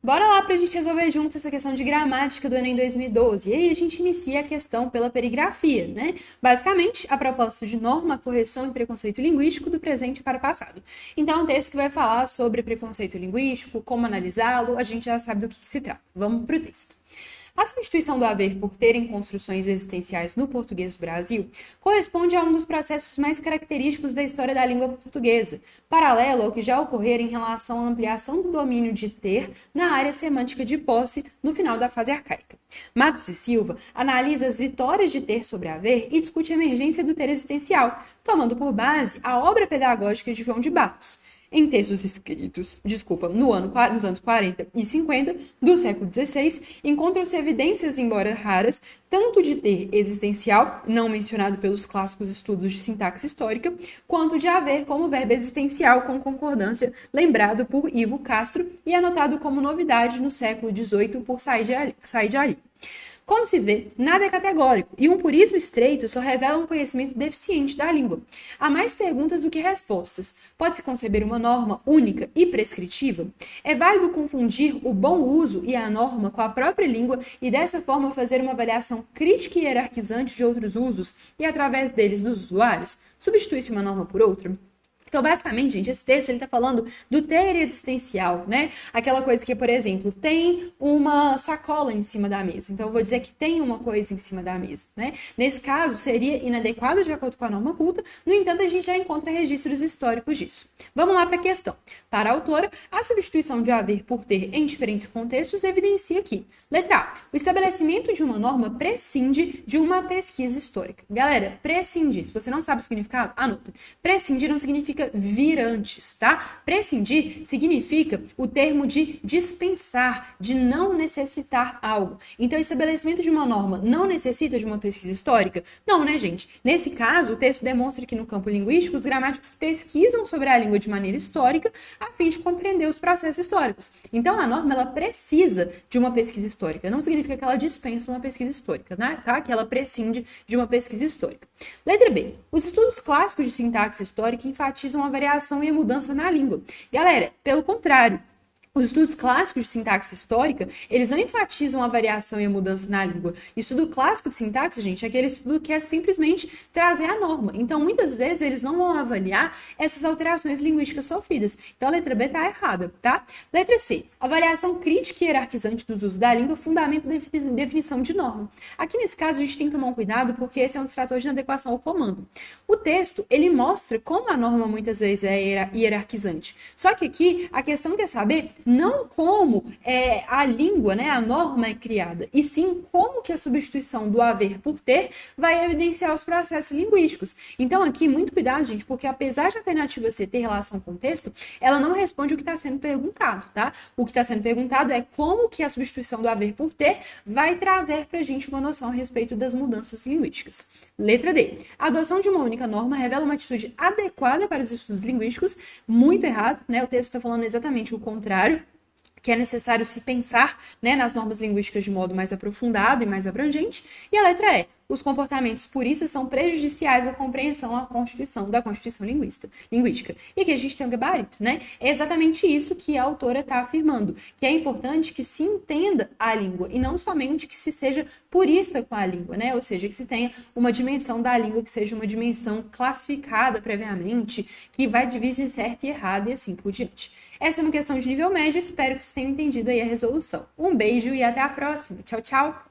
Bora lá para a gente resolver juntos essa questão de gramática do Enem 2012. E aí a gente inicia a questão pela perigrafia, né? Basicamente, a propósito de norma, correção e preconceito linguístico do presente para o passado. Então, é um texto que vai falar sobre preconceito linguístico, como analisá-lo, a gente já sabe do que se trata. Vamos para o texto. A substituição do haver por ter em construções existenciais no português do Brasil corresponde a um dos processos mais característicos da história da língua portuguesa, paralelo ao que já ocorrera em relação à ampliação do domínio de ter na área semântica de posse no final da fase arcaica. Matos e Silva analisa as vitórias de ter sobre haver e discute a emergência do ter existencial, tomando por base a obra pedagógica de João de Barros. Em textos escritos, nos anos 40 e 50 do século XVI, encontram-se evidências, embora raras, tanto de ter existencial, não mencionado pelos clássicos estudos de sintaxe histórica, quanto de haver como verbo existencial com concordância, lembrado por Ivo Castro e anotado como novidade no século XVIII por Said Ali. Como se vê, nada é categórico, e um purismo estreito só revela um conhecimento deficiente da língua. Há mais perguntas do que respostas. Pode-se conceber uma norma única e prescritiva? É válido confundir o bom uso e a norma com a própria língua e dessa forma fazer uma avaliação crítica e hierarquizante de outros usos e através deles dos usuários? Substitui-se uma norma por outra? Então, basicamente, gente, esse texto ele tá falando do ter existencial, né? Aquela coisa que, por exemplo, tem uma sacola em cima da mesa. Então, eu vou dizer que tem uma coisa em cima da mesa, né? Nesse caso, seria inadequado de acordo com a norma culta. No entanto, a gente já encontra registros históricos disso. Vamos lá para a questão. Para a autora, a substituição de haver por ter em diferentes contextos evidencia que, letra A, o estabelecimento de uma norma prescinde de uma pesquisa histórica. Galera, prescindir, se você não sabe o significado, anota. Prescindir não significa vir antes, tá? Prescindir significa o termo de dispensar, de não necessitar algo. Então, o estabelecimento de uma norma não necessita de uma pesquisa histórica? Não, né, gente? Nesse caso, o texto demonstra que no campo linguístico, os gramáticos pesquisam sobre a língua de maneira histórica a fim de compreender os processos históricos. Então, a norma, ela precisa de uma pesquisa histórica. Não significa que ela dispensa uma pesquisa histórica, né? Tá? Que ela prescinde de uma pesquisa histórica. Letra B. Os estudos clássicos de sintaxe histórica enfatizam a variação e a mudança na língua. Galera, pelo contrário, os estudos clássicos de sintaxe histórica, eles não enfatizam a variação e a mudança na língua. Estudo clássico de sintaxe, gente, é aquele estudo que é simplesmente trazer a norma. Então, muitas vezes, eles não vão avaliar essas alterações linguísticas sofridas. Então, a letra B está errada, tá? Letra C. A variação crítica e hierarquizante dos usos da língua fundamenta a definição de norma. Aqui, nesse caso, a gente tem que tomar um cuidado, porque esse é um distrator de inadequação ao comando. O texto, ele mostra como a norma, muitas vezes, é hierarquizante. Só que aqui, a questão quer saber não como a língua, né, a norma é criada, e sim como que a substituição do haver por ter vai evidenciar os processos linguísticos. Então aqui, muito cuidado, gente, porque apesar de a alternativa C ter relação com o texto, ela não responde o que está sendo perguntado, tá? O que está sendo perguntado é como que a substituição do haver por ter vai trazer pra gente uma noção a respeito das mudanças linguísticas. Letra D. A adoção de uma única norma revela uma atitude adequada para os estudos linguísticos, muito errado, né? O texto está falando exatamente o contrário, que é necessário se pensar, né, nas normas linguísticas de modo mais aprofundado e mais abrangente. E a letra E. Os comportamentos puristas são prejudiciais à compreensão da Constituição linguística. E aqui a gente tem um gabarito, né? É exatamente isso que a autora está afirmando, que é importante que se entenda a língua e não somente que se seja purista com a língua, né? Ou seja, que se tenha uma dimensão da língua que seja uma dimensão classificada previamente, que vai dividir certo e errado e assim por diante. Essa é uma questão de nível médio, espero que vocês tenham entendido aí a resolução. Um beijo e até a próxima. Tchau, tchau!